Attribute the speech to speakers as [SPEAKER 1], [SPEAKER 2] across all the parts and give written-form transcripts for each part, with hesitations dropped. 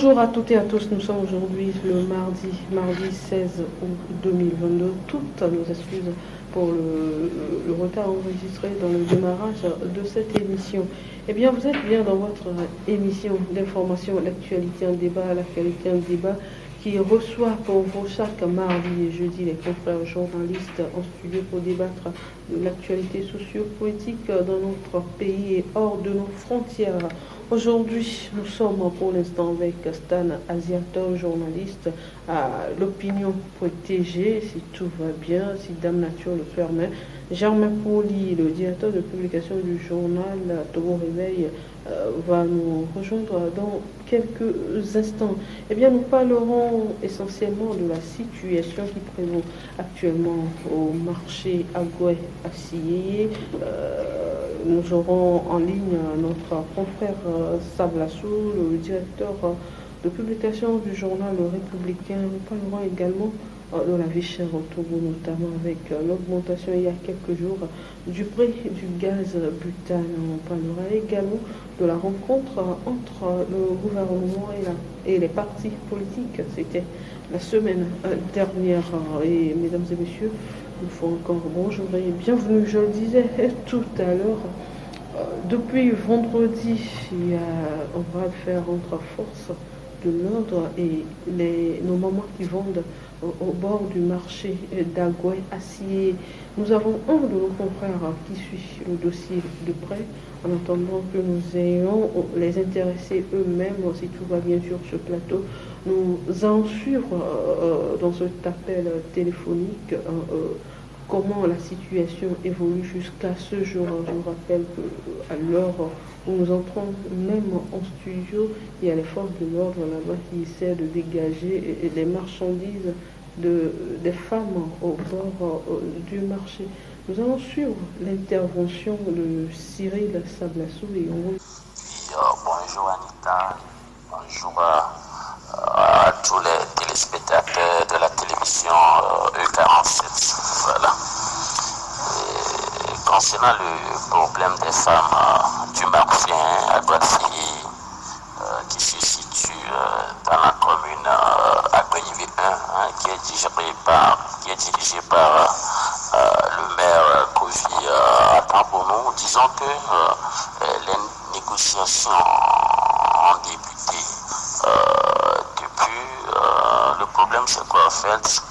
[SPEAKER 1] Bonjour à toutes et à tous, nous sommes aujourd'hui le mardi 16 août 2022. Toutes nos excuses pour le retard enregistré dans le démarrage de cette émission. Eh bien, vous êtes bien dans votre émission d'information, l'actualité en débat, qui reçoit pour vous chaque mardi et jeudi les confrères journalistes en studio pour débattre de l'actualité socio-politique dans notre pays et hors de nos frontières. Aujourd'hui, nous sommes pour l'instant avec Stan Asiator, journaliste à l'opinion protégée, si tout va bien, si Dame Nature le permet. Germain Poli, le directeur de publication du journal Togo Réveil, va nous rejoindre dans quelques instants. Eh bien, nous parlerons essentiellement de la situation qui prévaut actuellement au marché Agoué-Assiyé. Nous aurons en ligne notre confrère Sablassou, le directeur de publication du journal Le Républicain. Nous parlerons également de la vie chère au Togo, notamment avec l'augmentation il y a quelques jours du prix du gaz butane. On parlera également de la rencontre entre le gouvernement et les partis politiques. C'était la semaine dernière. Et mesdames et messieurs, il faut encore bonjour et bienvenue. Je le disais tout à l'heure, depuis vendredi, on va faire entre force de l'ordre et nos mamans qui vendent au bord du marché d'Agoué-Assiyé. Nous avons un de nos confrères qui suit le dossier de près, en attendant que nous ayons les intéressés eux-mêmes, si tout va bien sur ce plateau. Nous allons suivre dans cet appel téléphonique comment la situation évolue jusqu'à ce jour. Je vous rappelle qu'à l'heure où nous entrons même en studio, il y a les forces de l'ordre là-bas qui essaient de dégager les marchandises des femmes au bord du marché. Nous allons suivre l'intervention de Cyril Sablassou et on...
[SPEAKER 2] Bonjour Anita, bonjour à tous les téléspectateurs de la télévision E47. Voilà. Et concernant le problème des femmes du marché à Guadeloupe, qui se situe dans la commune Agoué-Nivé 1, qui est dirigé par le maire Kofi Atambono, disons que les négociations ont débuté depuis. Le problème, c'est qu'en fait,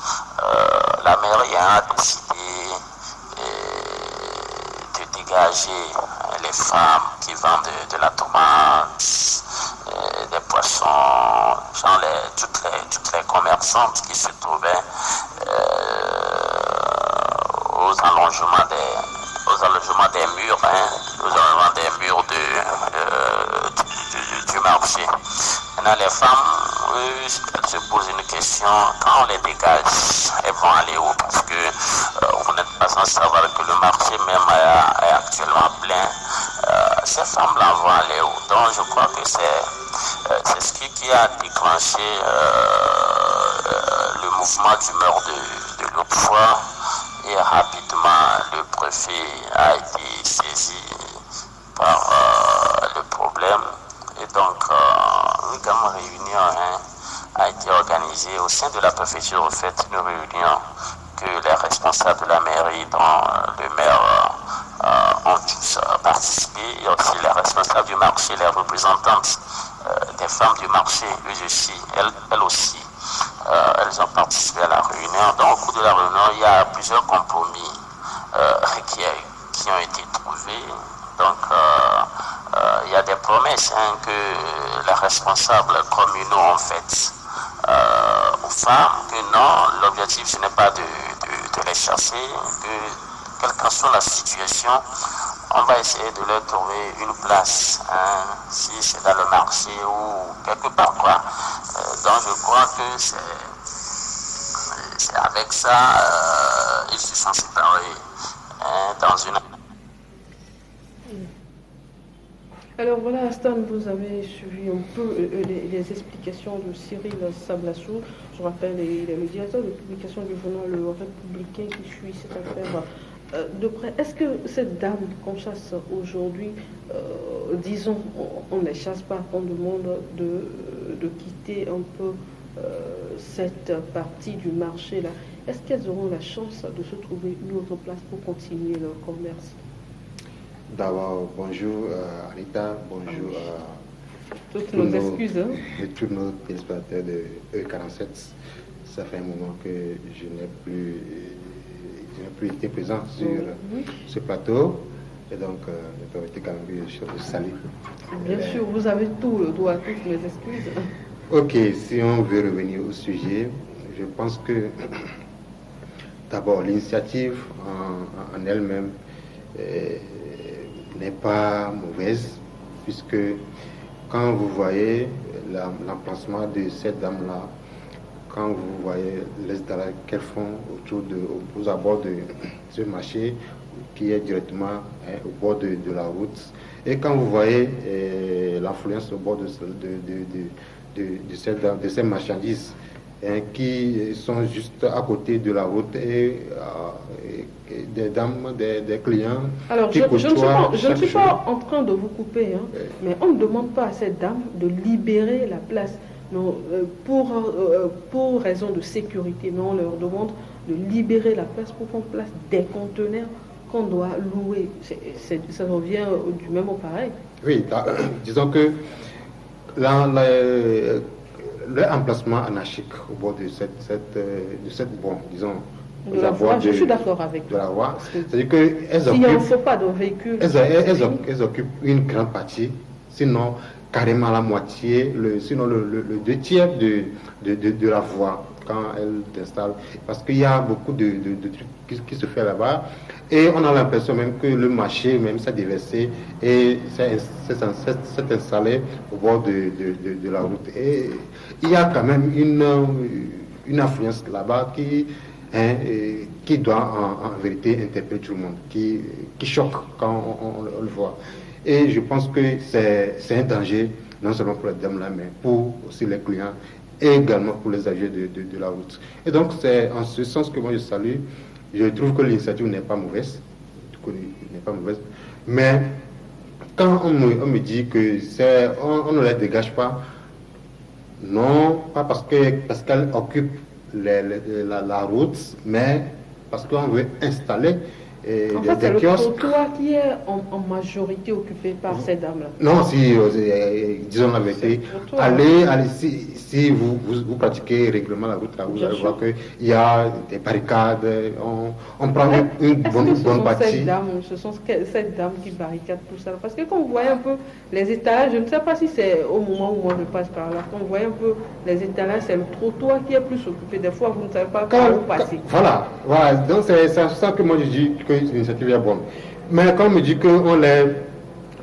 [SPEAKER 2] la mairie a décidé de dégager les femmes qui vendent de la tomate, des poissons, genre toutes les commerçantes qui se trouvaient aux allongements des murs, du marché. Maintenant, les femmes, elles se posent une question, quand on les dégage, elles vont aller où? Parce que vous n'êtes pas sans savoir que le marché même est actuellement plein. Ces femmes-là vont aller où? Donc je crois que c'est ce qui a déclenché le mouvement d'humeur de l'autre fois. Et rapidement, le préfet a été saisi par le problème. Et donc, une grande réunion a été organisée au sein de la préfecture. En fait, une réunion que les responsables de la mairie, dont le maire, ont tous participé, et aussi les responsables du marché, les représentantes des femmes du marché, elles aussi, elles ont participé à la réunion. Donc, au cours de la réunion, il y a plusieurs compromis qui ont été trouvés. Donc, il y a des promesses que les responsables communaux ont faites aux femmes, que non, l'objectif ce n'est pas de les chasser, que quelle que soit la situation, on va essayer de leur trouver une place, si c'est dans le marché ou quelque part, quoi. Donc je crois que c'est avec ça, ils se sont séparés dans une...
[SPEAKER 1] Alors voilà, Stan, vous avez suivi un peu les explications de Cyril Sablassou. Je rappelle, il est le directeur de publication du journal Le Républicain qui suit cette affaire de près. Est-ce que cette dame qu'on chasse aujourd'hui, disons, on ne les chasse pas, on demande de quitter un peu cette partie du marché-là, est-ce qu'elles auront la chance de se trouver une autre place pour continuer leur commerce?
[SPEAKER 3] D'abord, bonjour Anita, bonjour
[SPEAKER 1] toutes nos excuses.
[SPEAKER 3] Et tous nos téléspectateurs de E47. Ça fait un moment que je n'ai plus été présent sur ce plateau. Et donc, j'ai permis quand même de saluer.
[SPEAKER 1] Bien sûr, vous avez tout le droit, toutes mes excuses.
[SPEAKER 3] Ok, si on veut revenir au sujet, je pense que d'abord, l'initiative en elle-même n'est pas mauvaise, puisque quand vous voyez l'emplacement de cette dame-là, quand vous voyez les installations qu'elles font aux abords de ce marché qui est directement au bord de la route, et quand vous voyez l'influence au bord de ces marchandises qui sont juste à côté de la route et des dames, des clients.
[SPEAKER 1] Alors, je ne suis pas en train de vous couper, mais on ne demande pas à cette dame de libérer la place. Non, pour raison de sécurité, mais on leur demande de libérer la place pour qu'on place des conteneurs qu'on doit louer. Ça revient du même au pareil.
[SPEAKER 3] Oui, disons que l'emplacement anarchique au bord de cette bon, disons,
[SPEAKER 1] de la voie, je suis d'accord avec
[SPEAKER 3] de la voie. C'est-à-dire qu'elles occupent.
[SPEAKER 1] S'il ne faut pas de véhicules.
[SPEAKER 3] Elles occupent une grande partie, sinon carrément la moitié, sinon le 2/3 de la voie quand elles installent. Parce qu'il y a beaucoup de trucs qui se fait là-bas. Et on a l'impression même que le marché même s'est déversé et s'est installé au bord de la route. Et il y a quand même une influence là-bas qui doit en vérité interpeller tout le monde, qui choque quand on le voit. Et je pense que c'est un danger, non seulement pour les dames là, mais pour aussi les clients et également pour les agents de la route. Et donc c'est en ce sens que moi je salue. Je trouve que l'initiative n'est pas mauvaise, mais quand on me dit que on ne les dégage pas, non, pas parce qu'elles occupent la route, mais parce qu'on veut installer
[SPEAKER 1] en fait, c'est le trottoir qui est en majorité occupé par ces dames-là.
[SPEAKER 3] Non, si, disons la vérité, allez, si vous pratiquez régulièrement la route, là, vous allez voir qu'il y a des barricades, on prend une bonne partie.
[SPEAKER 1] Ce sont cette dame qui barricade tout ça. Parce que quand vous voyez un peu les étalages, je ne sais pas si c'est au moment où moi je passe par là, quand vous voyez un peu les étalages, c'est le trottoir qui est plus occupé. Des fois, vous ne savez pas par où passer.
[SPEAKER 3] Voilà, donc c'est ça que moi je dis que l'initiative est bonne. Mais quand on me dit qu'on les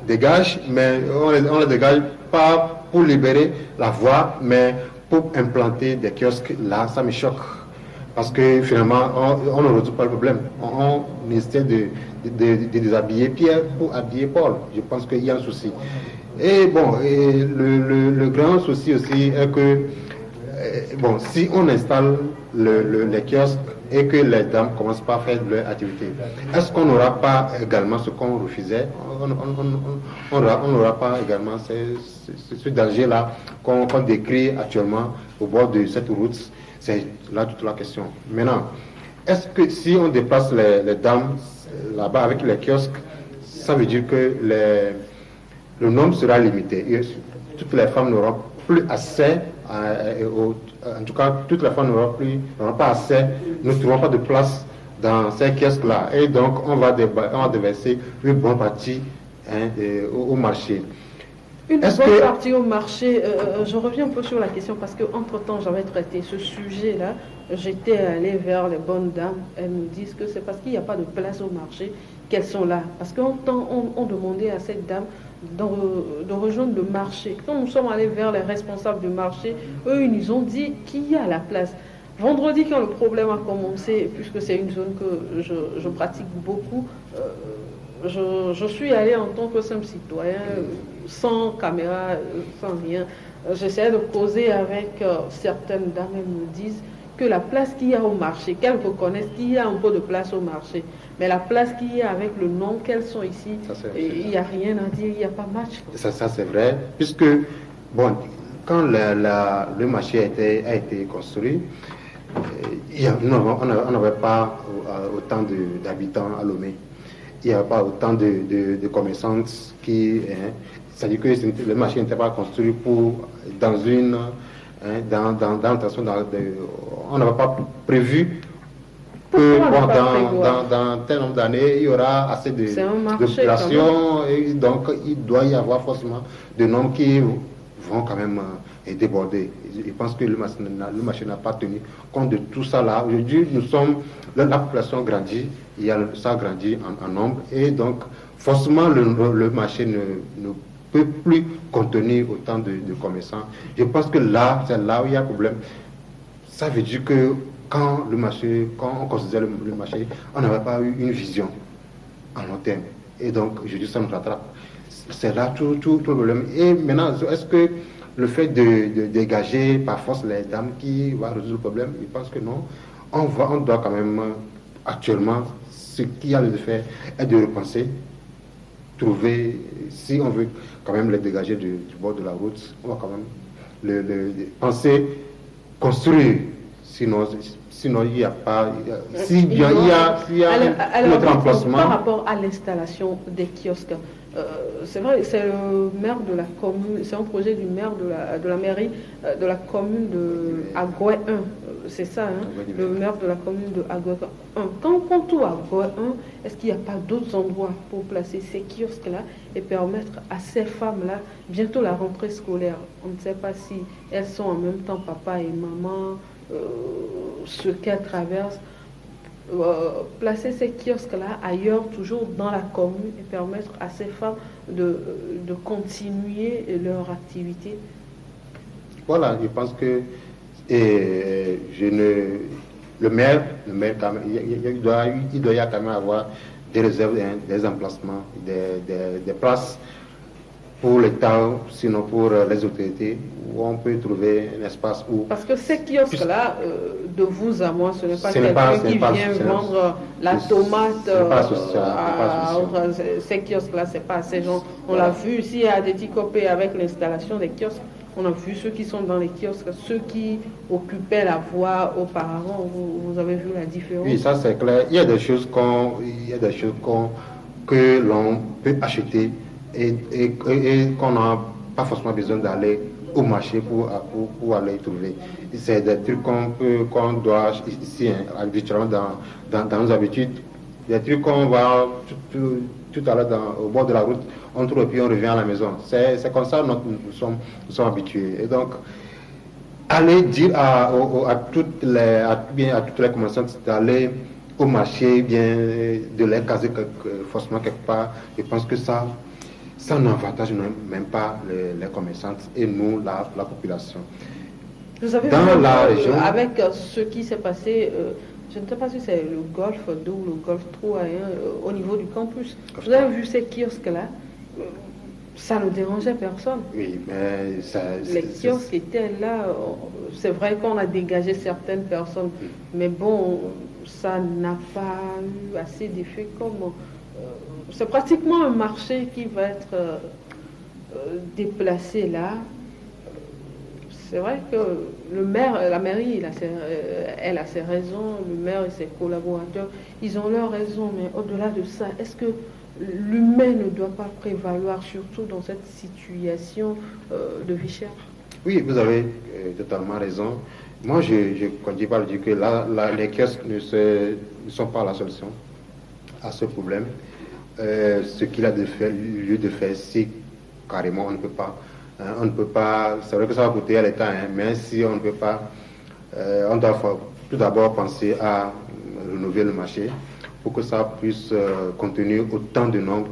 [SPEAKER 3] dégage, mais on les dégage pas pour libérer la voie, mais pour implanter des kiosques, là, ça me choque. Parce que finalement, on ne résout pas le problème. On essaie de déshabiller Pierre pour habiller Paul. Je pense qu'il y a un souci. Et bon, le grand souci aussi est que, bon, si on installe les kiosques et que les dames ne commencent pas à faire leur activité, est-ce qu'on n'aura pas également ce qu'on refusait? On n'aura pas également ce danger-là qu'on décrit actuellement au bord de cette route? C'est là toute la question. Maintenant, est-ce que si on déplace les dames là-bas avec les kiosques, ça veut dire que le nombre sera limité et toutes les femmes n'auront plus accès en tout cas, toutes les femmes n'auront pas assez, ne trouveront pas de place dans ces kiosques-là. Et donc, on va déverser une bonne partie au marché.
[SPEAKER 1] Une bonne partie au marché, je reviens un peu sur la question parce qu'entre-temps, j'avais traité ce sujet-là. J'étais allée vers les bonnes dames. Elles me disent que c'est parce qu'il n'y a pas de place au marché qu'elles sont là. Parce qu'on demandait à cette dame de rejoindre le marché. Quand nous sommes allés vers les responsables du marché, eux, ils nous ont dit qu'il y a la place. Vendredi, quand le problème a commencé, puisque c'est une zone que je pratique beaucoup, je suis allée en tant que simple citoyen, sans caméra, sans rien. J'essaie de causer avec certaines dames, elles me disent que la place qu'il y a au marché, qu'elles reconnaissent qu'il y a un peu de place au marché, mais la place qu'il y a avec le nom qu'elles sont ici, il n'y a rien à dire, il n'y a pas match.
[SPEAKER 3] Ça c'est vrai, puisque, bon, quand le marché a été construit, on n'avait pas autant d'habitants à Lomé. Il n'y avait pas autant de commerçantes qui... c'est-à-dire que le marché n'était pas construit dans on n'avait pas prévu que dans tel nombre d'années, il y aura assez de population, et donc il doit y avoir forcément de nombres qui vont quand même déborder. Je pense que le marché n'a pas tenu compte de tout ça là. Aujourd'hui, la population grandit, ça grandit en nombre, et donc forcément le marché ne peut plus contenir autant de commerçants. Je pense que c'est là où il y a un problème. Ça veut dire que quand on considère le marché, on n'avait pas eu une vision en long terme. Et donc, je dis ça nous rattrape. C'est là tout le problème. Et maintenant, est-ce que le fait de dégager par force les dames qui va résoudre le problème? Je pense que non. On doit quand même, actuellement, ce qu'il y a de faire est de repenser, trouver, si on veut quand même les dégager du bord de la route, on va quand même penser, construire. Sinon, il n'y a pas... S'il y a un autre emplacement...
[SPEAKER 1] Par rapport à l'installation des kiosques, c'est vrai, c'est le maire de la commune, c'est un projet du maire de la mairie de la commune de Agoué 1, c'est ça, hein, le maire de la commune de Agoué 1. Quand on tourne à Agoué 1, est-ce qu'il n'y a pas d'autres endroits pour placer ces kiosques-là et permettre à ces femmes-là, bientôt la rentrée scolaire, on ne sait pas si elles sont en même temps papa et maman, ce qu'elles traversent, placer ces kiosques-là ailleurs, toujours dans la commune, et permettre à ces femmes de continuer leur activité.
[SPEAKER 3] Voilà, je pense que le maire quand même, il doit y quand même avoir des réserves, des emplacements, des places pour l'État, sinon pour les autorités, où on peut trouver un espace où...
[SPEAKER 1] Parce que ces kiosques-là, de vous à moi, ce n'est pas quelqu'un qui vient vendre la tomate. Ces kiosques-là, c'est pas ces gens. On l'a vu ici à Déticopé avec l'installation des kiosques. On a vu ceux qui sont dans les kiosques, ceux qui occupaient la voie auparavant. Vous avez vu la différence?
[SPEAKER 3] Oui, ça c'est clair. Il y a des choses que l'on peut acheter et qu'on n'a pas forcément besoin d'aller au marché pour aller y trouver. C'est des trucs qu'on doit ici, habituellement dans nos habitudes, des trucs qu'on va tout à l'heure au bord de la route, on trouve et puis on revient à la maison. C'est comme ça nous sommes habitués. Et donc, aller dire à toutes les commerçantes d'aller au marché, bien de les caser forcément quelque part, je pense que ça n'avantage même pas les commerçantes et nous, la population.
[SPEAKER 1] Vous avez
[SPEAKER 3] dans
[SPEAKER 1] vu
[SPEAKER 3] la région,
[SPEAKER 1] avec ce qui s'est passé, je ne sais pas si c'est le Golf 2 ou le Golf 3 au niveau du campus. Vous avez vu ces kiosques-là, ça ne dérangeait personne.
[SPEAKER 3] Oui, mais
[SPEAKER 1] les kiosques étaient là. C'est vrai qu'on a dégagé certaines personnes, mais bon, ça n'a pas eu assez d'effet comme... c'est pratiquement un marché qui va être déplacé là. C'est vrai que le maire, la mairie, elle a ses raisons, le maire et ses collaborateurs, ils ont leurs raisons, mais au-delà de ça, est-ce que l'humain ne doit pas prévaloir, surtout dans cette situation de vie chère?
[SPEAKER 3] Oui, vous avez totalement raison. Moi, je continue par dire que les kiosques ne sont pas la solution à ce problème. Ce qu'il a lieu de faire, c'est carrément, on ne peut pas, c'est vrai que ça va coûter à l'État, mais si on ne peut pas, on doit tout d'abord penser à rénover le marché pour que ça puisse contenir autant de nombre,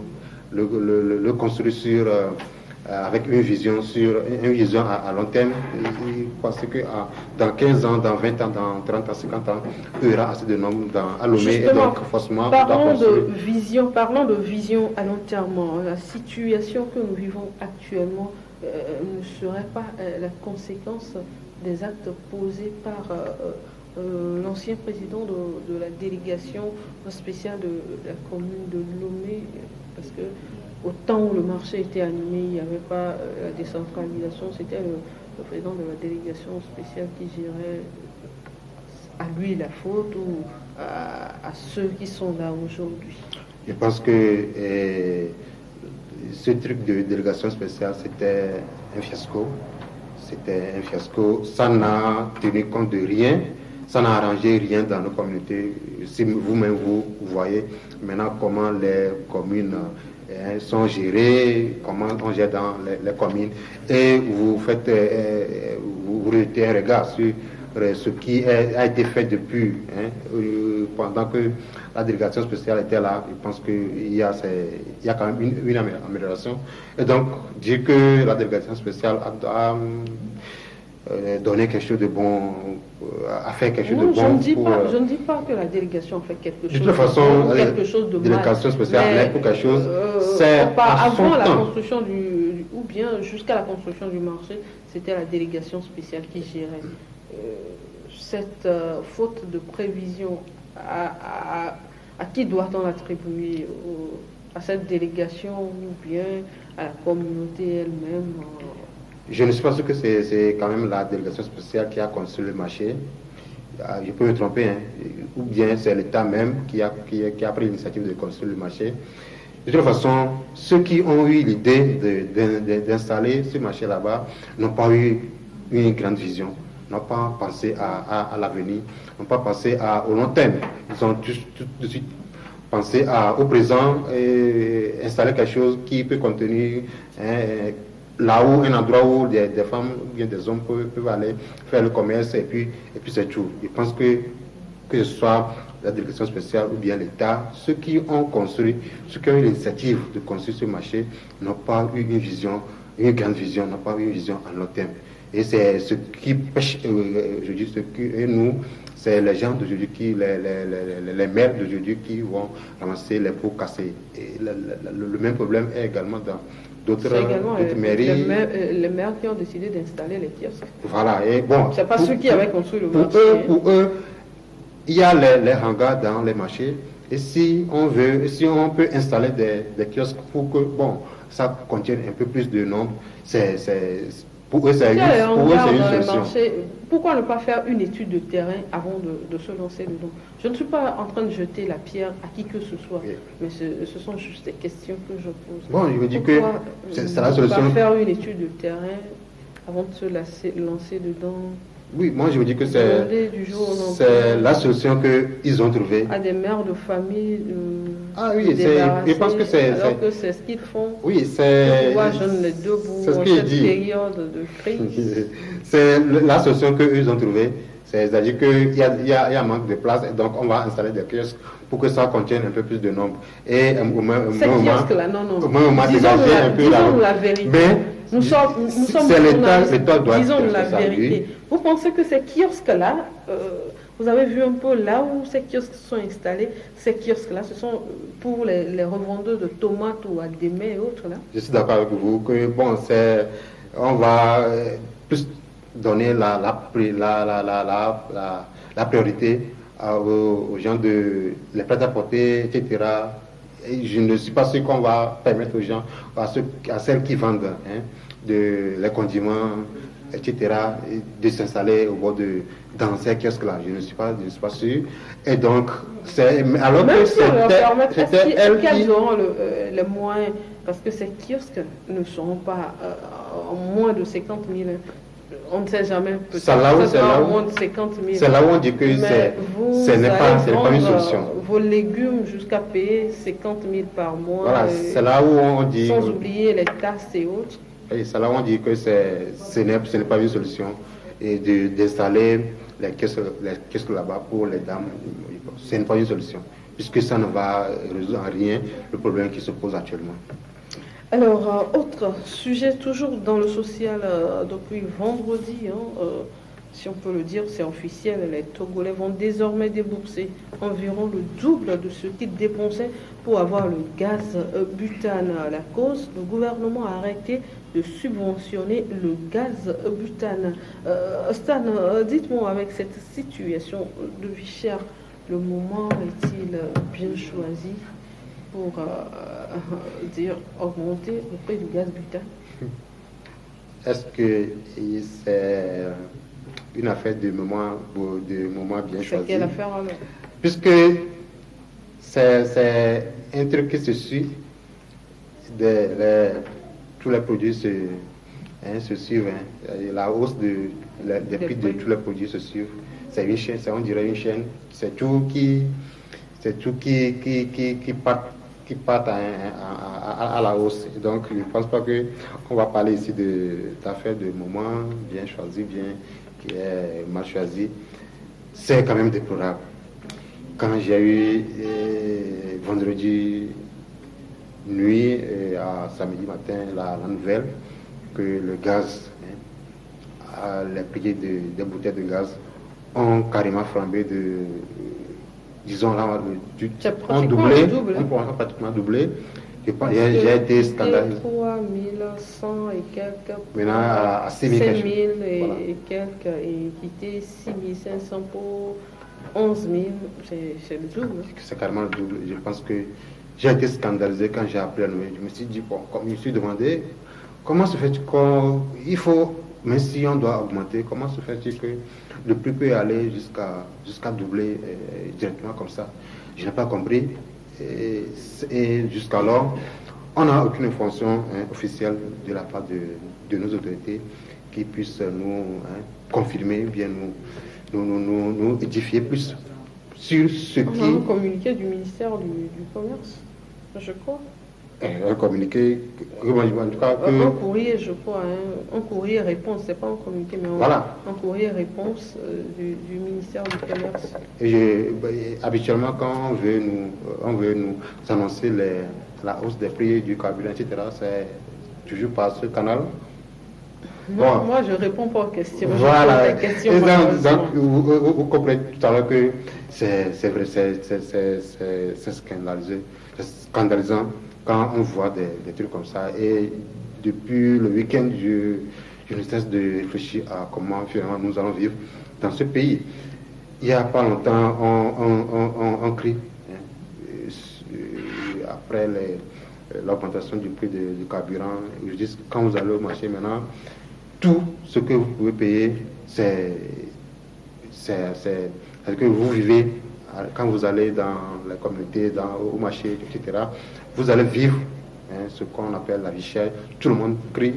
[SPEAKER 3] le construire avec une vision à long terme, parce que dans 15 ans, dans 20 ans, dans 30 ans, 50 ans, il y aura assez de nombre à Lomé, et donc forcément...
[SPEAKER 1] Parlons de vision à long terme. La situation que nous vivons actuellement ne serait pas la conséquence des actes posés par l'ancien président de la délégation spéciale de la commune de Lomé, parce que au temps où le marché était animé, il n'y avait pas la décentralisation, c'était le président de la délégation spéciale qui gérait, à lui la faute ou à ceux qui sont là aujourd'hui?
[SPEAKER 3] Je pense que ce truc de délégation spéciale, c'était un fiasco. C'était un fiasco. Ça n'a tenu compte de rien. Ça n'a arrangé rien dans nos communautés. Si vous-même, vous voyez maintenant comment les communes sont gérées, comment on gère dans les communes. Et vous faites, vous jetez un regard sur ce qui a été fait depuis, pendant que la délégation spéciale était là. Je pense qu'il y a quand même une amélioration. Et donc, dire que la délégation spéciale a donné quelque chose de bon, a fait quelque chose de bon.
[SPEAKER 1] Je ne dis pas que la délégation a fait quelque chose
[SPEAKER 3] de façon,
[SPEAKER 1] de bon, quelque chose de mal.
[SPEAKER 3] La délégation spéciale pour quelque chose, c'est
[SPEAKER 1] avant la construction ou bien jusqu'à la construction du marché, c'était la délégation spéciale qui gérait. Cette faute de prévision, à qui doit-on l'attribuer? À cette délégation ou bien à la communauté elle-même?
[SPEAKER 3] Je ne suis pas sûr que c'est quand même la délégation spéciale qui a construit le marché. Je peux me tromper, ou bien c'est l'État même qui a pris l'initiative de construire le marché. De toute façon, ceux qui ont eu l'idée d'installer ce marché là-bas n'ont pas eu une grande vision, n'ont pas pensé à l'avenir, n'ont pas pensé au long terme. Ils ont tout de suite pensé au présent et installer quelque chose qui peut contenir là-haut, un endroit où des femmes ou bien des hommes peuvent aller faire le commerce et puis c'est tout. Je pense que ce soit la délégation spéciale ou bien l'État, ceux qui ont construit, ceux qui ont eu l'initiative de construire ce marché n'ont pas eu une vision, une grande vision, n'ont pas eu une vision à long terme. Et c'est ce qui pêche aujourd'hui, nous, c'est les gens d'aujourd'hui, les maires d'aujourd'hui qui vont ramasser les pots cassés. Et le même problème est également dans d'autres mairies.
[SPEAKER 1] Les maires qui ont décidé d'installer les kiosques.
[SPEAKER 3] Voilà, et bon.
[SPEAKER 1] C'est pas ceux qui avaient construit le marché.
[SPEAKER 3] Pour eux, il y a les hangars dans les marchés. Et si on peut installer des kiosques pour que, ça contienne un peu plus de nombre, pour eux, c'est une solution.
[SPEAKER 1] Pourquoi ne pas faire une étude de terrain avant de se lancer dedans? Je ne suis pas en train de jeter la pierre à qui que ce soit, mais ce sont juste des questions que je pose.
[SPEAKER 3] Bon, je me dis que c'est la solution.
[SPEAKER 1] Ne pas faire une étude de terrain avant de se lancer dedans?
[SPEAKER 3] Oui, moi je me dis que c'est la solution qu'ils ont trouvée.
[SPEAKER 1] À des mères de famille.
[SPEAKER 3] Je pense que c'est.
[SPEAKER 1] Alors que c'est ce qu'ils font.
[SPEAKER 3] Oui, c'est.
[SPEAKER 1] Pour jeune les debout en cette période de crise.
[SPEAKER 3] C'est la solution qu'ils ont trouvée. C'est-à-dire qu'il y a un manque de place et donc on va installer des kiosques pour que ça contienne un peu plus de nombre. Et au même moment, dégager un peu
[SPEAKER 1] la vérité.
[SPEAKER 3] Mais
[SPEAKER 1] nous sommes
[SPEAKER 3] c'est l'État doit
[SPEAKER 1] disons la vérité. Vous pensez que ces kiosques-là, vous avez vu un peu là où ces kiosques sont installés, ces kiosques-là, ce sont pour les revendeurs de tomates ou agdémés et autres là?
[SPEAKER 3] Je suis d'accord avec vous que on va plus donner la priorité aux gens les prêts à porter, etc. Et je ne suis pas sûr qu'on va permettre aux gens, à celles qui vendent les condiments, etc., de s'installer au bord dans ces kiosques-là. Je ne suis pas sûr. Et donc, alors
[SPEAKER 1] même
[SPEAKER 3] que
[SPEAKER 1] si on leur permet,
[SPEAKER 3] qu'elles
[SPEAKER 1] auront les moyens, parce que ces kiosques ne seront pas moins de 50 000. On ne sait jamais, peut-être
[SPEAKER 3] c'est là où on dit que ce n'est pas une solution.
[SPEAKER 1] Vos légumes jusqu'à payer 50 000 par mois.
[SPEAKER 3] Voilà, c'est là où on dit.
[SPEAKER 1] Sans oublier les tasses et autres.
[SPEAKER 3] Et c'est là où on dit que ce n'est pas une solution. Et d'installer les kiosques là-bas pour les dames, ce n'est pas une solution. Puisque ça ne va résoudre en rien le problème qui se pose actuellement.
[SPEAKER 1] Alors, autre sujet, toujours dans le social, depuis vendredi, si on peut le dire, c'est officiel, les Togolais vont désormais débourser environ le double de ce qu'ils dépensaient pour avoir le gaz butane. À la cause, le gouvernement a arrêté de subventionner le gaz butane. Stan, dites-moi, avec cette situation de vie chère, le moment est-il bien choisi pour augmenter le prix du gaz butane?
[SPEAKER 3] est-ce que c'est une affaire de moment bien choisi?
[SPEAKER 1] C'est quelle affaire alors?
[SPEAKER 3] Puisque c'est un truc qui se suit, tous les produits se suivent. La hausse des prix de tous les produits se suivent. C'est une chaîne, on dirait une chaîne. C'est tout qui part à la hausse. Donc, je ne pense pas qu'on va parler ici d'affaires de moment bien choisi, qui est mal choisi. C'est quand même déplorable. Quand j'ai eu vendredi nuit à samedi matin la nouvelle que le gaz, les prix des bouteilles de gaz ont carrément flambé disons là, ont doublé, ont pratiquement doublé. J'ai été scandalisé.
[SPEAKER 1] 3100 et quelques.
[SPEAKER 3] Maintenant à 6000
[SPEAKER 1] et quelques, et quitté 6500 pour 11 000, c'est le double.
[SPEAKER 3] C'est carrément le double. Je pense que j'ai été scandalisé quand j'ai appris la nouvelle. Je me suis dit, je me suis demandé, comment se fait-il qu'il faut, même si on doit augmenter, comment se fait-il que le prix peut aller jusqu'à doubler directement comme ça? Je n'ai pas compris. Et jusqu'alors, on n'a aucune information officielle de la part de nos autorités qui puissent nous confirmer, bien nous édifier plus sur ce qui...
[SPEAKER 1] On a un communiqué du ministère du Commerce, je crois.
[SPEAKER 3] Un communiqué, en tout cas...
[SPEAKER 1] Un courrier, je crois, un courrier réponse, c'est pas un communiqué, mais un courrier réponse du ministère du Commerce.
[SPEAKER 3] Et habituellement, quand on veut nous annoncer la hausse des prix du carburant, etc., c'est toujours par ce canal.
[SPEAKER 1] Non, moi je réponds pas aux questions.
[SPEAKER 3] Voilà.
[SPEAKER 1] Donc,
[SPEAKER 3] vous comprenez tout à l'heure que c'est vrai, c'est scandalisant quand on voit des trucs comme ça. Et depuis le week-end, je ne cesse de réfléchir à comment finalement nous allons vivre dans ce pays. Il n'y a pas longtemps, on crie après l'augmentation du prix du carburant. Je dis quand vous allez au marché maintenant, tout ce que vous pouvez payer, c'est que vous vivez quand vous allez dans la communauté, au marché, etc. Vous allez vivre ce qu'on appelle la vie chère. Tout le monde crie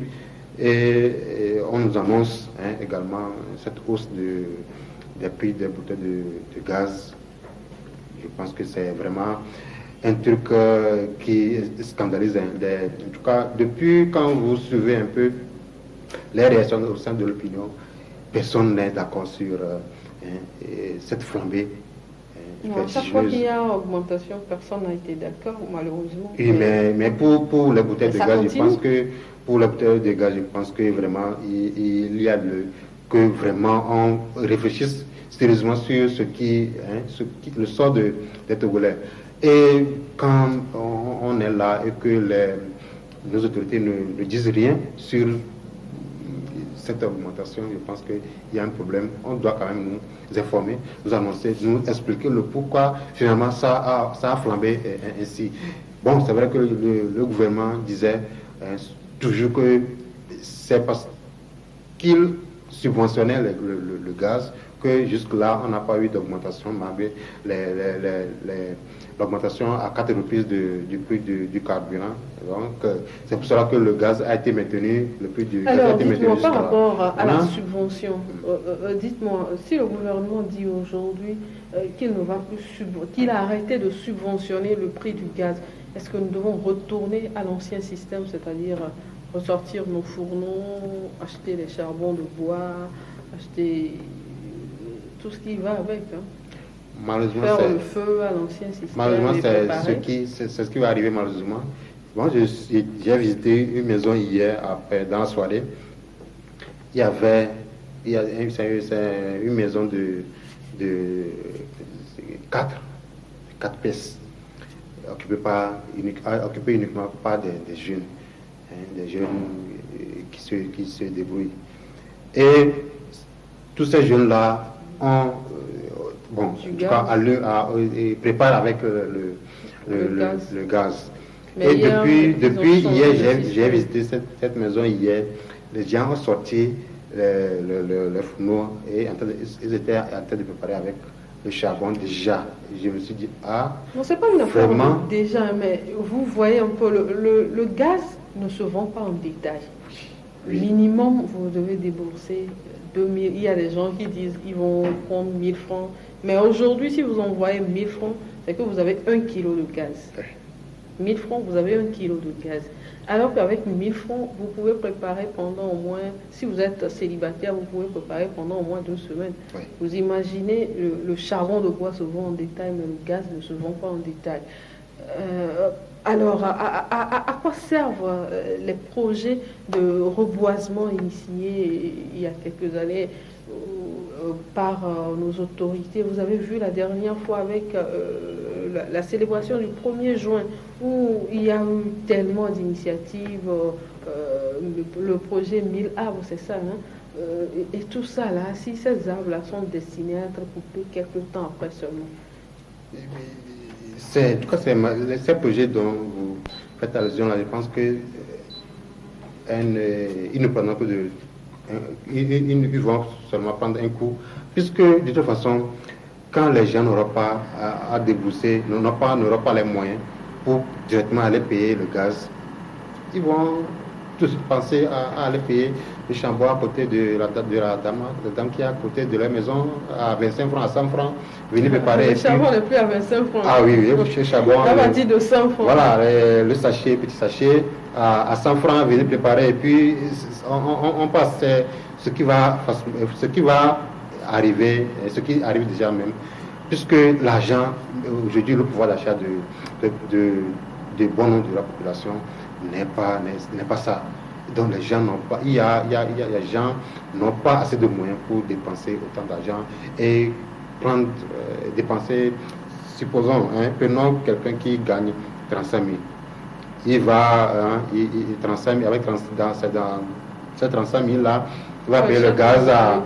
[SPEAKER 3] et on nous annonce également cette hausse des prix des bouteilles de gaz. Je pense que c'est vraiment un truc qui scandalise. En tout cas, depuis quand vous suivez un peu les réactions au sein de l'opinion, personne n'est d'accord sur cette flambée.
[SPEAKER 1] Chaque fois qu'il y a augmentation, personne n'a été d'accord, malheureusement.
[SPEAKER 3] Oui, mais pour les bouteilles de gaz, je pense que vraiment il y a que vraiment on réfléchisse sérieusement sur le sort des Togolais. Et quand on est là et que nos autorités ne disent rien sur cette augmentation, je pense qu'il y a un problème. On doit quand même nous informer, nous annoncer, nous expliquer le pourquoi finalement ça a flambé ainsi. Bon, c'est vrai que le gouvernement disait toujours que c'est parce qu'il subventionnait le gaz que jusque-là, on n'a pas eu d'augmentation malgré l'augmentation à 4 reprises du prix du carburant. Donc, c'est pour cela que le gaz a été maintenu, le prix du gaz a été maintenu.
[SPEAKER 1] Alors, dites-moi par rapport à la subvention, dites-moi, si le gouvernement dit aujourd'hui qu'il ne va plus qu'il a arrêté de subventionner le prix du gaz, est-ce que nous devons retourner à l'ancien système, c'est-à-dire ressortir nos fourneaux, acheter les charbons de bois, acheter tout ce qui va avec,
[SPEAKER 3] malheureusement,
[SPEAKER 1] faire le feu à l'ancien système.
[SPEAKER 3] Malheureusement, c'est ce qui va arriver malheureusement. Bon, j'ai visité une maison hier dans la soirée. C'est une maison de 4 pièces, occupée uniquement par des jeunes, qui se débrouillent. Et tous ces jeunes-là ont, en tout cas, préparent avec le gaz.
[SPEAKER 1] Mais
[SPEAKER 3] et depuis hier, j'ai visité cette maison hier. les gens ont sorti le fourneau et ils étaient en train de préparer avec le charbon déjà. Je me suis dit,
[SPEAKER 1] non, c'est pas une affaire
[SPEAKER 3] vraiment
[SPEAKER 1] déjà, mais vous voyez un peu, le gaz ne se vend pas en détail.
[SPEAKER 3] Oui.
[SPEAKER 1] Minimum, vous devez débourser 2000. Il y a des gens qui disent qu'ils vont prendre 1000 francs. Mais aujourd'hui, si vous envoyez 1000 francs, c'est que vous avez 1 kilo de gaz. 1000 francs, vous avez 1 kilo de gaz. Alors qu'avec 1000 francs, vous pouvez préparer pendant au moins, si vous êtes célibataire, vous pouvez préparer pendant au moins 2 semaines.
[SPEAKER 3] Oui.
[SPEAKER 1] Vous imaginez, le charbon de bois se vend en détail, mais le gaz ne se vend pas en détail. Alors, à quoi servent les projets de reboisement initiés il y a quelques années par nos autorités? Vous avez vu la dernière fois avec la célébration du 1er juin où il y a eu tellement d'initiatives, le projet 1000 arbres, c'est ça, hein? Et tout ça là, si ces arbres-là sont destinés à être coupés quelques temps après seulement.
[SPEAKER 3] En tout cas, ces projets dont vous faites allusion là, je pense que ils ne prendront que ils vont seulement prendre un coup, puisque de toute façon, quand les gens n'auront pas à débourser, n'auront pas les moyens pour directement aller payer le gaz, ils vont tous penser à aller payer le charbon à côté de la dame qui est à côté de la maison à 25 francs, à 100 francs, venir préparer.
[SPEAKER 1] Le charbon n'est plus à 25 francs.
[SPEAKER 3] Ah oui, le charbon.
[SPEAKER 1] La partie de 100 francs.
[SPEAKER 3] Voilà, le sachet, petit sachet, à 100 francs, venir préparer. Et puis, on passe ce qui va arriver, ce qui arrive déjà même, puisque l'argent, aujourd'hui, le pouvoir d'achat de bon nombre de la population n'est pas ça. Donc les gens n'ont pas, il y a des gens n'ont pas assez de moyens pour dépenser autant d'argent et dépenser, supposons, prenons quelqu'un qui gagne 35 000. Il va, il 35 000, avec dans ces 35 000 là, il va payer le gaz à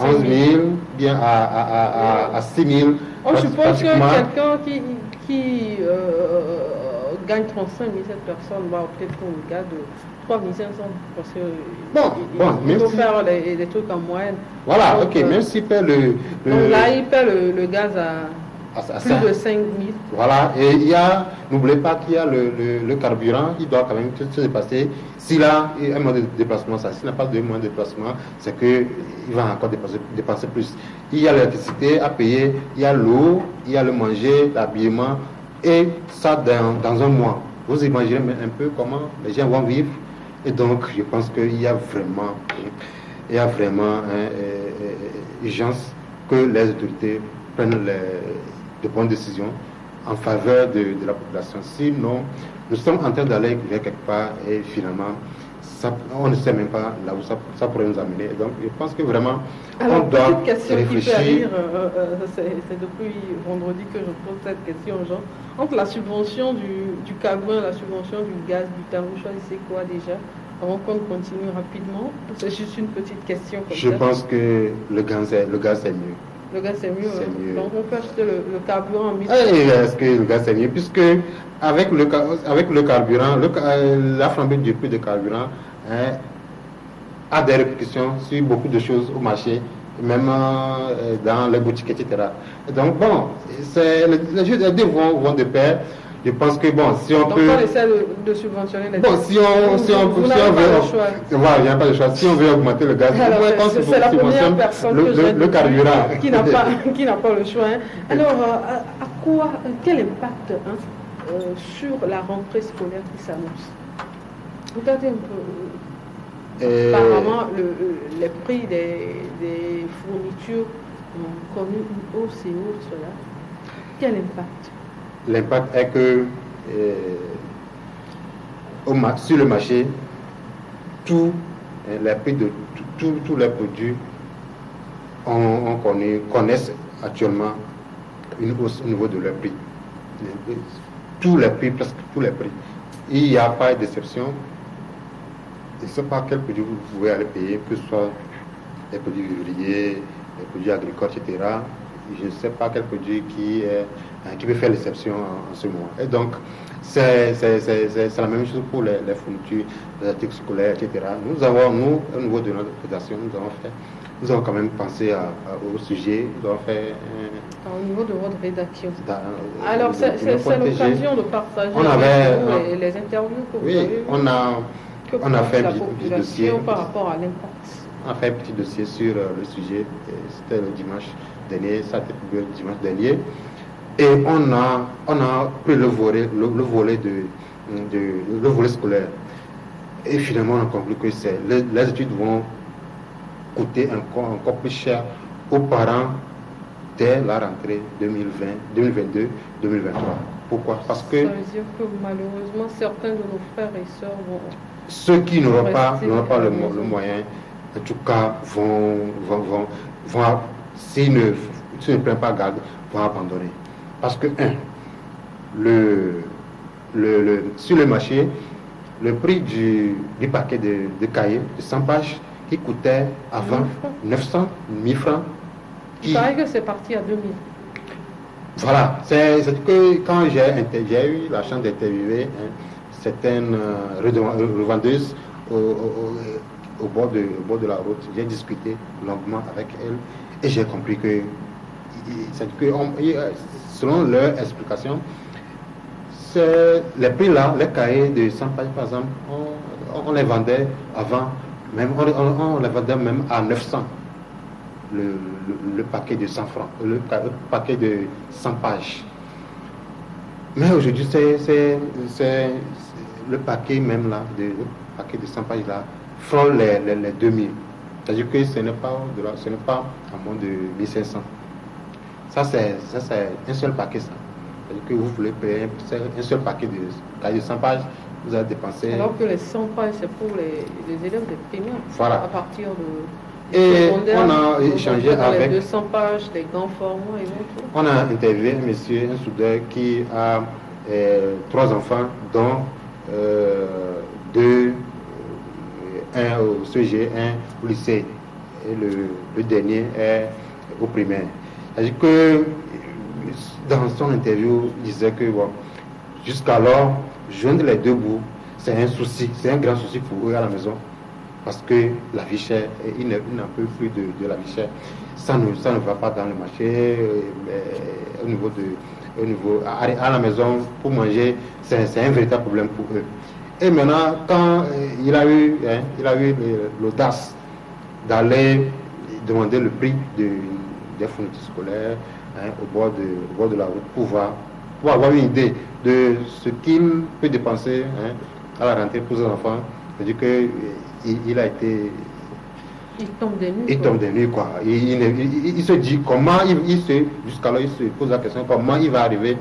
[SPEAKER 3] 11 000, bien à 6 000.
[SPEAKER 1] On suppose que quelqu'un qui gagne 35 000, cette personne va opter pour un gaz de 3 500 parce que il faut faire des trucs en moyenne.
[SPEAKER 3] Voilà,
[SPEAKER 1] donc,
[SPEAKER 3] ok, même s'il paie
[SPEAKER 1] donc là, il paie le gaz à plus de 5 000.
[SPEAKER 3] Voilà, et n'oubliez pas qu'il y a le carburant qui doit quand même se dépasser. S'il a un moyen de déplacement, s'il n'a pas de moyen de déplacement, c'est qu'il va encore dépenser plus. Il y a l'électricité à payer, il y a l'eau, il y a le manger, l'habillement, et ça dans un mois. Vous imaginez un peu comment les gens vont vivre. Et donc, je pense qu'il y a vraiment urgence que les autorités prennent de bonnes décisions en faveur de la population. Sinon, nous sommes en train d'aller vers quelque part et finalement, on ne sait même pas là où ça pourrait nous amener. Et donc, je pense que vraiment,
[SPEAKER 1] alors,
[SPEAKER 3] on doit
[SPEAKER 1] question
[SPEAKER 3] réfléchir.
[SPEAKER 1] Qui peut rire, c'est depuis vendredi que je pose cette question aux gens. Entre la subvention du carburant et la subvention du gaz, du temps, vous choisissez quoi déjà? Avant qu'on continue rapidement, c'est juste une petite question comme
[SPEAKER 3] Je
[SPEAKER 1] ça.
[SPEAKER 3] pense que le gaz est mieux.
[SPEAKER 1] Le gaz c'est mieux.
[SPEAKER 3] C'est mieux.
[SPEAKER 1] Donc on peut acheter le carburant en 1000.
[SPEAKER 3] Est-ce que le gaz c'est mieux? Puisque avec le carburant, la flambée du prix de carburant a des répercussions sur beaucoup de choses au marché, même dans les boutiques, etc. Donc bon, les deux vont de pair. Je pense que bon, si on peut.
[SPEAKER 1] Donc on essaie de subventionner les.
[SPEAKER 3] Bon, si on veut. Voilà, il n'y a pas de choix. Si on veut augmenter le gaz,
[SPEAKER 1] c'est la première personne
[SPEAKER 3] le carburant.
[SPEAKER 1] Qui n'a pas le choix. Hein. Alors, quel impact sur la rentrée scolaire qui s'annonce? Regardez un peu. Apparemment, les prix des fournitures ont connu une hausse et autre là. Quel impact?
[SPEAKER 3] L'impact est que sur le marché, tous les prix de tous les produits connaissent actuellement une hausse au niveau de leur prix. Tous les prix, presque tous les prix. Il n'y a pas d'exception. Je ne sais pas quel produit vous pouvez aller payer, que ce soit les produits vivriers, les produits agricoles, etc. Je ne sais pas quel produit qui peut faire l'exception en ce moment. Et donc, C'est la même chose pour les fournitures, les articles scolaires, etc. Nous, au niveau de notre fédération, nous avons quand même pensé au sujet, nous avons fait
[SPEAKER 1] au niveau de votre rédaction.
[SPEAKER 3] Alors,
[SPEAKER 1] c'est l'occasion de partager les interviews que vous avez
[SPEAKER 3] on a fait
[SPEAKER 1] la
[SPEAKER 3] un petit dossier
[SPEAKER 1] par rapport à l'impact.
[SPEAKER 3] On a fait un petit dossier sur le sujet, c'était le dimanche dernier, ça a été publié le dimanche dernier. Et on a pris le volet scolaire. Et finalement, on a conclu que les études vont coûter encore plus cher aux parents dès la rentrée 2022-2023. Pourquoi? Parce que
[SPEAKER 1] ça veut dire que malheureusement, certains de nos frères et sœurs vont...
[SPEAKER 3] Ceux qui n'auront pas le moyen, en tout cas, vont s'ils ne prennent pas garde, vont abandonner. Parce que, sur le marché, le prix du paquet de cahiers de 100 pages qui coûtait avant 900 000 francs.
[SPEAKER 1] Il paraît que c'est parti à 2000.
[SPEAKER 3] Voilà, c'est que quand j'ai eu la chance d'interviewer certaines revendeuses au bord de la route, j'ai discuté longuement avec elles et j'ai compris que selon leur explication, les prix là, les cahiers de 100 pages par exemple, on les vendait avant, même on les vendait même à 900. Le paquet de 100 francs, le paquet de 100 pages. Mais aujourd'hui, c'est le paquet même là, le paquet de 100 pages là, frôle les 2000. C'est-à-dire que ce n'est pas à moins de 1500. Ça, c'est un seul paquet, ça. C'est-à-dire que vous voulez payer un seul paquet de 100 pages, vous allez dépenser...
[SPEAKER 1] Alors que les 100 pages, c'est pour les élèves des primaires.
[SPEAKER 3] Voilà.
[SPEAKER 1] À partir de...
[SPEAKER 3] Et on a échangé avec...
[SPEAKER 1] les 200 pages, les grands formats et autres.
[SPEAKER 3] On a interviewé un monsieur, un soudeur qui a 3 enfants, dont 2, un au CG, un au lycée. Et le dernier est au primaire. C'est-à-dire que dans son interview, il disait que bon, jusqu'alors, joindre les deux bouts, c'est un souci, c'est un grand souci pour eux à la maison. Parce que la vie chère, il n'en peut plus de la vie chère. Ça ne va pas dans le marché, à la maison, pour manger, c'est un véritable problème pour eux. Et maintenant, quand il a eu l'audace d'aller demander le prix des fournitures scolaires au bord de la route pour avoir une idée de ce qu'il peut dépenser à la rentrée pour ses enfants, c'est-à-dire que il a été...
[SPEAKER 1] Il tombe des nues.
[SPEAKER 3] Il tombe des nues, quoi. Il se dit comment jusqu'alors il se pose la question comment il va arriver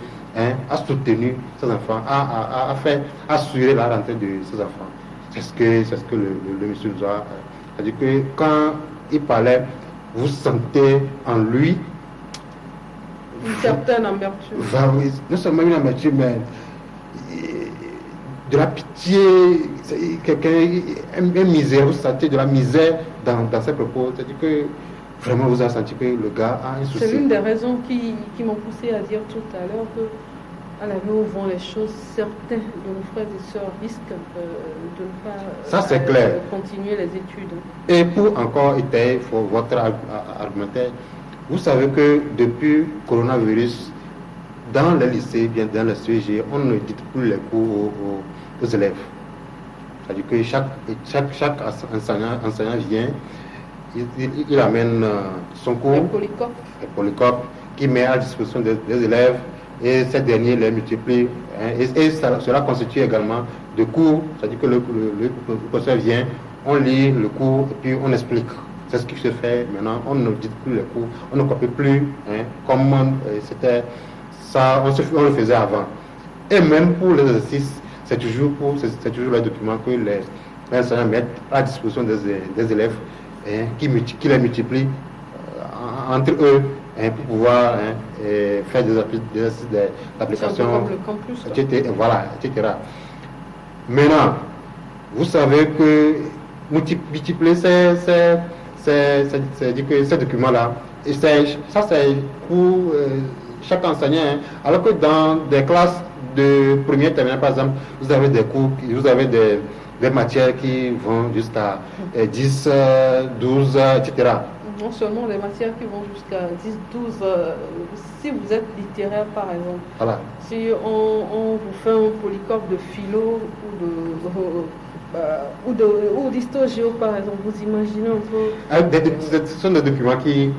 [SPEAKER 3] à soutenir ses enfants, à faire assurer la rentrée de ses enfants. C'est ce que le monsieur nous a... C'est-à-dire que quand il parlait, vous sentez en lui
[SPEAKER 1] une certaine amertume.
[SPEAKER 3] Non seulement une amertume, mais de la pitié, un misère, vous sentez de la misère dans ses propos. C'est-à-dire que vraiment vous avez senti que le gars a un souci.
[SPEAKER 1] C'est l'une des raisons qui m'ont poussé à dire tout à l'heure que à la où vont les choses, certains de nos frères et sœurs risquent de ne pas
[SPEAKER 3] ça, c'est clair.
[SPEAKER 1] Continuer les études.
[SPEAKER 3] Et pour encore étayer votre argumentaire, vous savez que depuis le coronavirus, dans les lycées, bien dans le CG, on ne dit plus les cours aux élèves. C'est-à-dire que chaque enseignant vient, il amène son cours, le polycope, qui met à disposition des élèves, et ces derniers les multiplient. Et cela constitue également de cours, c'est-à-dire que le professeur vient, on lit le cours et puis on explique. C'est ce qui se fait maintenant, on ne dit plus les cours, on ne copie plus comme c'était ça, on le faisait avant. Et même pour les exercices, c'est toujours les documents que les enseignants mettent à disposition des élèves qui les multiplient entre eux pour pouvoir faire des exercices d'application, etc. Voilà, etc. Maintenant, vous savez que multiplier ces documents-là, ça c'est pour chaque enseignant. Hein. Alors que dans des classes de première terminale, par exemple, vous avez des cours, vous avez des matières qui vont jusqu'à 10, 12, etc.
[SPEAKER 1] Non seulement les matières qui vont jusqu'à 10, 12, si vous êtes littéraire par exemple,
[SPEAKER 3] voilà. Si
[SPEAKER 1] on vous fait un polycope de philo ou d'histo-géo par exemple, vous imaginez un peu...
[SPEAKER 3] Ce sont des documents qui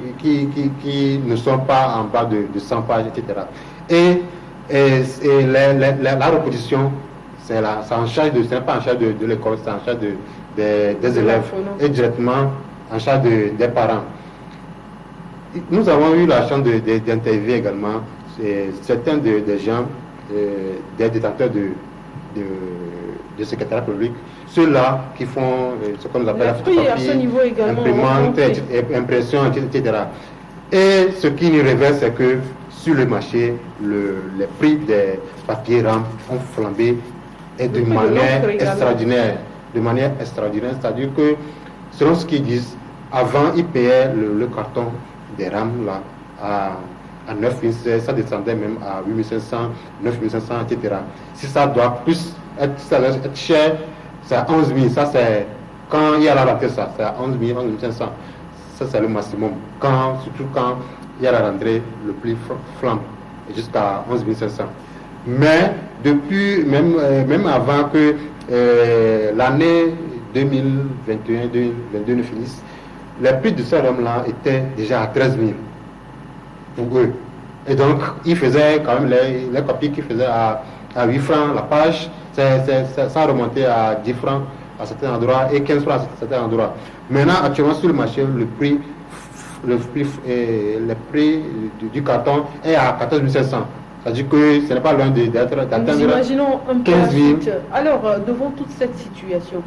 [SPEAKER 3] ne sont pas en bas de 100 pages, etc. Et la reposition, c'est en charge ce n'est pas en charge de l'école, c'est en charge des élèves et directement en charge des parents. Nous avons eu la chance d'interviewer également certains des gens, des détenteurs de secrétaire public, ceux-là qui font ce qu'on appelle la photographie, imprimante, impression, etc. Et ce qui nous révèle, c'est que sur le marché, les prix des papiers RAM ont flambé et de manière extraordinaire. De manière extraordinaire, c'est-à-dire que, selon ce qu'ils disent, avant, ils payaient le carton des RAM là, à 9 500, ça descendait même à 8 500, 9 500, etc. Si ça doit plus être cher, c'est à 11 000. Ça, c'est quand il y a la rentrée, ça, c'est à 11 000, 11 500. Ça, c'est le maximum. Surtout quand il y a la rentrée, le prix flambe jusqu'à 11 500. Mais depuis, même avant que l'année 2021-2022 ne finisse, les prix de ces rhums-là étaient déjà à 13 000 pour eux. Et donc, ils faisaient quand même les copies qu'ils faisaient à 8 francs la page, ça a remonté à 10 francs à certains endroits et 15 francs à certains endroits. Maintenant, actuellement, sur le marché, le prix du carton est à 14 500. C'est-à-dire que ce n'est pas loin d'atteindre 15 000.
[SPEAKER 1] Alors, devant toute cette situation,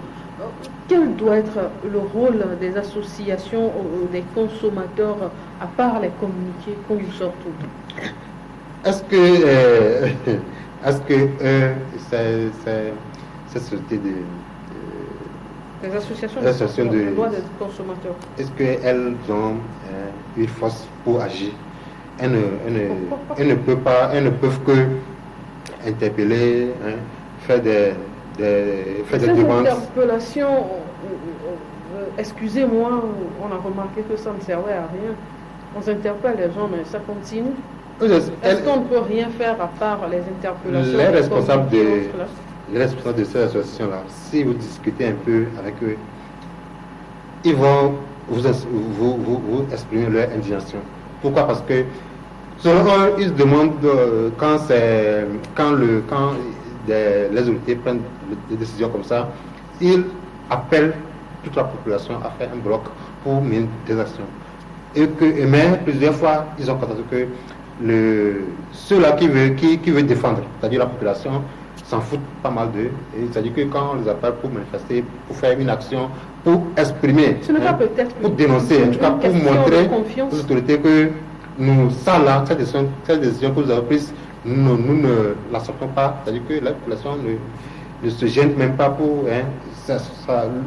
[SPEAKER 1] quel doit être le rôle des associations des consommateurs, à part les communiqués qu'on vous sort tout le temps?
[SPEAKER 3] Est-ce que cette société
[SPEAKER 1] les associations de droits des consommateurs,
[SPEAKER 3] est-ce qu'elles ont une force pour agir? Elles ne peuvent que interpeller, faire des demandes.
[SPEAKER 1] Interpellations, excusez-moi, on a remarqué que ça ne servait à rien. On s'interpelle les gens, mais ça continue. Est-ce qu'on ne peut rien faire à part les interpellations?
[SPEAKER 3] Les responsables de ces associations-là, si vous discutez un peu avec eux, ils vont vous exprimer leur indignation. Pourquoi? Parce que selon eux, ils se demandent quand les autorités prennent des décisions comme ça, ils appellent toute la population à faire un bloc pour mener des actions. Mais plusieurs fois, ils ont constaté que ceux-là qui veulent défendre, c'est-à-dire la population, s'en foutent pas mal d'eux. C'est-à-dire que quand on les appelle pour manifester, pour faire une action, pour exprimer, pour dénoncer, en tout cas pour montrer aux autorités que nous, ça là, cette décision que vous avez prise, nous ne l'acceptons pas. C'est-à-dire que la population ne se gêne même pas pour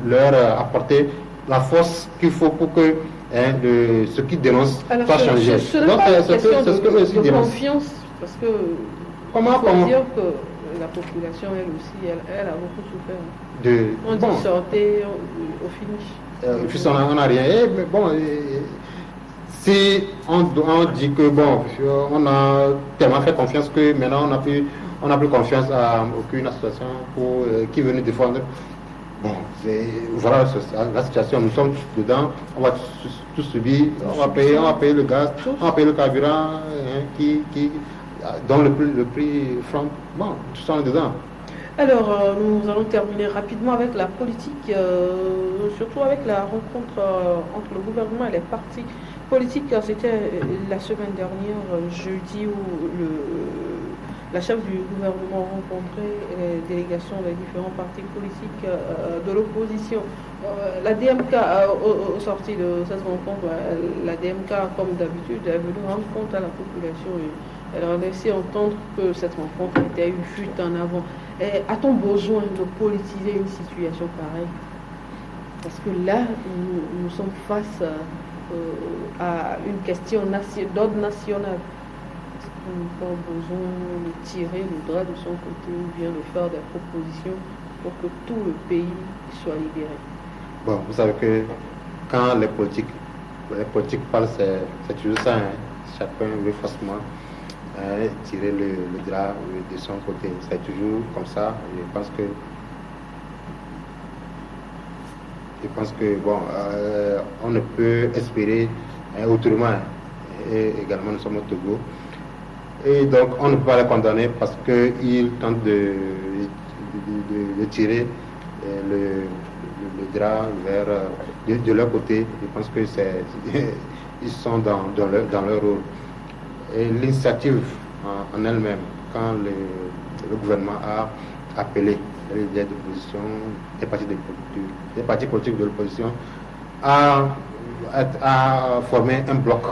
[SPEAKER 3] leur apporter la force qu'il faut pour que ce qu'ils dénoncent soit changé.
[SPEAKER 1] Ce n'est pas une question de confiance, parce que faut dire que la population, elle aussi, elle a beaucoup souffert. On dit sortez au finish.
[SPEAKER 3] Puis on n'a rien. Mais bon, si on dit que on a tellement fait confiance que maintenant on n'a plus confiance à aucune association qui veut nous défendre. Bon, voilà la situation, nous sommes tous dedans, on va tous subir, on va payer le gaz, on va payer le carburant dont le prix flambe. Bon, tous sommes dedans.
[SPEAKER 1] Alors, nous allons terminer rapidement avec la politique, surtout avec la rencontre entre le gouvernement et les partis politiques. C'était la semaine dernière, jeudi, où la chef du gouvernement rencontrait les délégations des différents partis politiques de l'opposition. La DMK, au sorti de cette rencontre, la DMK, comme d'habitude, est venue rendre compte à la population. Elle a laissé entendre que cette rencontre était une fuite en avant. A-t-on besoin de politiser une situation pareille? Parce que là, nous sommes face à une question d'ordre national. n'a pas besoin de tirer le drap de son côté ou bien de faire des propositions pour que tout le pays soit libéré.
[SPEAKER 3] Bon, vous savez que quand les politiques parlent, c'est toujours ça. Hein. Chacun veut forcément tirer le drap de son côté. C'est toujours comme ça. Je pense que bon, on ne peut espérer autrement. Et également, nous sommes au Togo. Et donc, on ne peut pas les condamner parce qu'ils tentent de tirer le drap vers de leur côté. Je pense que ils sont dans leur rôle. Et l'initiative en elle-même, quand le gouvernement a appelé les leaders d'opposition, les partis politiques de l'opposition à former un bloc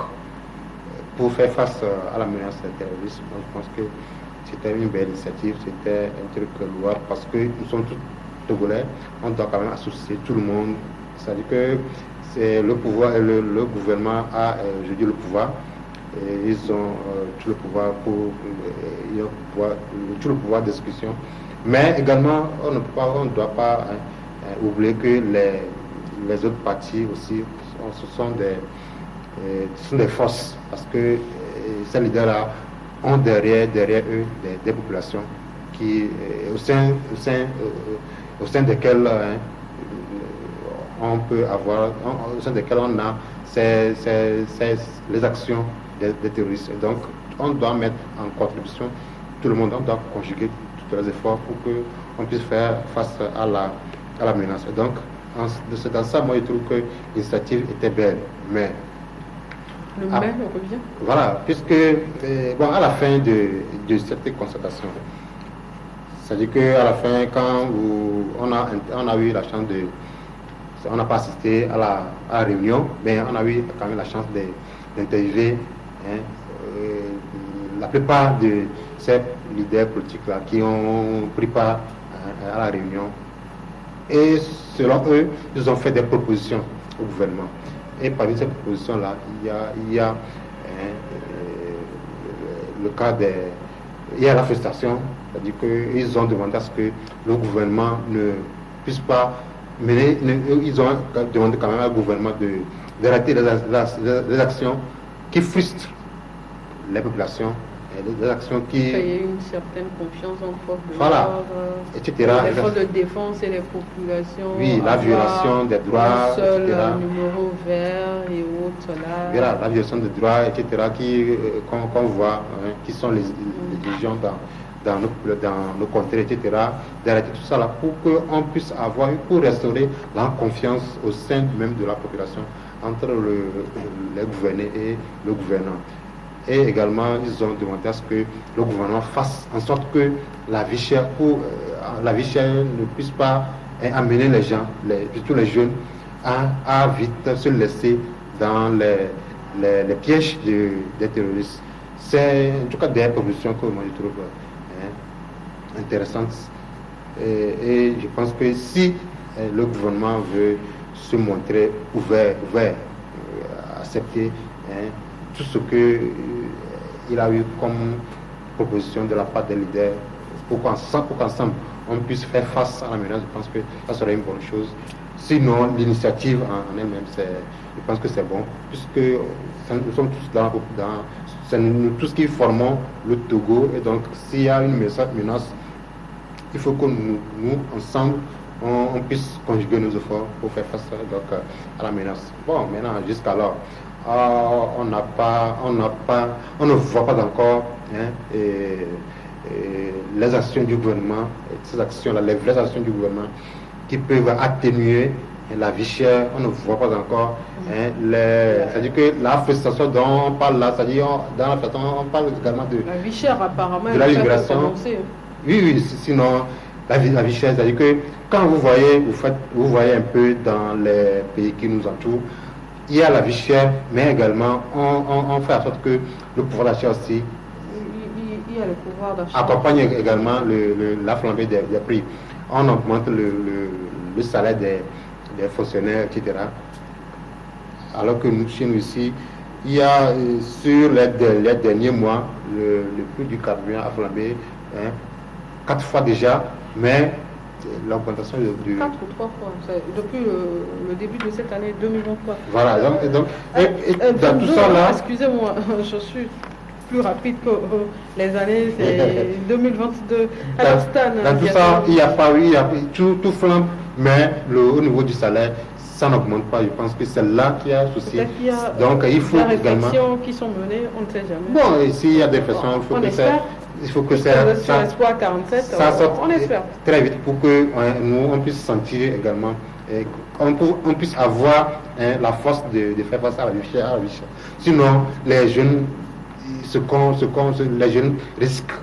[SPEAKER 3] pour faire face à la menace terroriste. Donc, je pense que c'était une belle initiative, c'était un truc louable parce que nous sommes tous Togolais, on doit quand même associer tout le monde. C'est-à-dire que c'est le pouvoir, le gouvernement a aujourd'hui le pouvoir. Et ils ont tout le pouvoir tout le pouvoir de discussion. Mais également, on ne doit pas oublier que les autres partis aussi ce sont des forces parce que ces leaders-là ont derrière eux des populations qui au sein desquelles on peut avoir, au sein desquelles on a les actions des terroristes. Et donc, on doit mettre en contribution tout le monde, on doit conjuguer tous les efforts pour qu'on puisse faire face à la menace. Et donc, c'est dans ça, moi, je trouve que l'initiative était belle. Mais
[SPEAKER 1] on revient.
[SPEAKER 3] Voilà, puisque, à la fin de cette constatation, c'est-à-dire qu'à la fin, quand on a eu la chance on n'a pas assisté à la réunion, mais on a eu quand même la chance d'interviewer la plupart de ces leaders politiques-là qui ont pris part à la réunion. Et selon eux, ils ont fait des propositions au gouvernement. Et parmi ces propositions-là, il y a le cas il y a la frustration, c'est-à-dire qu'ils ont demandé à ce que le gouvernement ne puisse pas mener, ils ont demandé quand même au gouvernement d'arrêter les actions qui frustrent les populations, des actions qui...
[SPEAKER 1] Il y a une certaine confiance en force de
[SPEAKER 3] l'ordre, etc.
[SPEAKER 1] Les forces de défense et les populations.
[SPEAKER 3] Oui, la violation des droits,
[SPEAKER 1] un seul
[SPEAKER 3] etc.
[SPEAKER 1] numéro vert et autres là.
[SPEAKER 3] Voilà, la violation des droits, etc. Qu'on voit, qui sont les divisions dans nos contrées, etc. D'arrêter tout ça là pour qu'on puisse pour restaurer la confiance au sein même de la population entre les gouvernés et le gouvernant. Et également, ils ont demandé à ce que le gouvernement fasse en sorte que la vie chère ne puisse pas amener les gens, surtout les jeunes, à vite se laisser dans les pièges des terroristes. C'est en tout cas des propositions que moi je trouve intéressantes. Et je pense que si le gouvernement veut se montrer ouvert, accepter tout ce qu'il a eu comme proposition de la part des leaders pour qu'ensemble on puisse faire face à la menace, je pense que ça serait une bonne chose. Sinon, l'initiative en elle-même, je pense que c'est bon, puisque nous sommes tous c'est nous tous qui formons le Togo, et donc s'il y a une menace, il faut que nous ensemble, on puisse conjuguer nos efforts pour faire face à la menace. Bon, maintenant, jusqu'alors, on ne voit pas encore les actions du gouvernement, ces actions-là, les vraies actions du gouvernement qui peuvent atténuer la vie chère. On ne voit pas encore. C'est-à-dire que la frustration dont on parle là, c'est-à-dire dans la façon, on parle également de
[SPEAKER 1] la vie chère apparemment.
[SPEAKER 3] De la libération. Oui, sinon la vie chère, c'est-à-dire que quand vous voyez un peu dans les pays qui nous entourent, il y a la vie chère, mais également on fait en sorte que le pouvoir d'achat aussi accompagne également la flambée des prix. On augmente le salaire des fonctionnaires, etc. Alors que chez nous ici, il y a sur les derniers mois, le prix du carburant a flambé 4 fois déjà, mais l'augmentation de
[SPEAKER 1] 4 ou 3 fois, c'est depuis le début de cette année 2023.
[SPEAKER 3] Voilà, et dans tout ça là.
[SPEAKER 1] Excusez-moi, je suis plus rapide que les années, c'est 2022. Alors, Stan,
[SPEAKER 3] dans tout ça, il y a pas eu, tout flambe, mais au niveau du salaire, ça n'augmente pas. Je pense que c'est là qu'il y a un souci. Donc il faut
[SPEAKER 1] des
[SPEAKER 3] également.
[SPEAKER 1] réflexions qui sont menées, on ne sait jamais.
[SPEAKER 3] Bon, et s'il y a des réflexions, il faut que ça
[SPEAKER 1] Espoir 47,
[SPEAKER 3] ça sorte
[SPEAKER 1] on espère
[SPEAKER 3] très vite pour que nous on puisse sentir également, on puisse avoir la force de faire face à la vie chère. Sinon, les jeunes, les jeunes risquent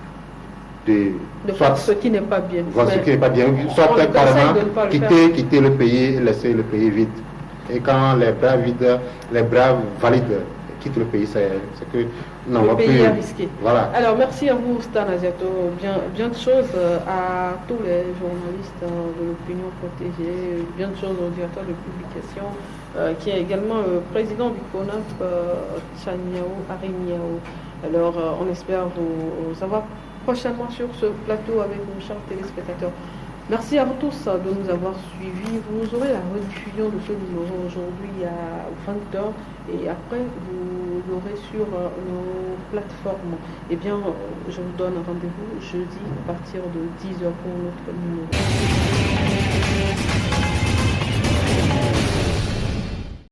[SPEAKER 3] de
[SPEAKER 1] faire ce qui n'est pas bien.
[SPEAKER 3] Voir ce qui n'est pas bien. Soit carrément quitter le pays et laisser le pays vide. Et quand les braves valides quittent le pays, c'est que non,
[SPEAKER 1] le pays est risqué.
[SPEAKER 3] Voilà.
[SPEAKER 1] Alors merci à vous Stan Asiato, bien de choses à tous les journalistes de l'opinion protégée, bien de choses au directeur de publication, qui est également le président du CONAF, Chaniao Arimiao. Alors on espère vous avoir prochainement sur ce plateau avec nos chers téléspectateurs. Merci à vous tous de nous avoir suivis. Vous aurez la rediffusion de ce numéro aujourd'hui à 20h et après vous l'aurez sur nos plateformes. Eh bien, je vous donne rendez-vous jeudi à partir de 10h pour notre numéro.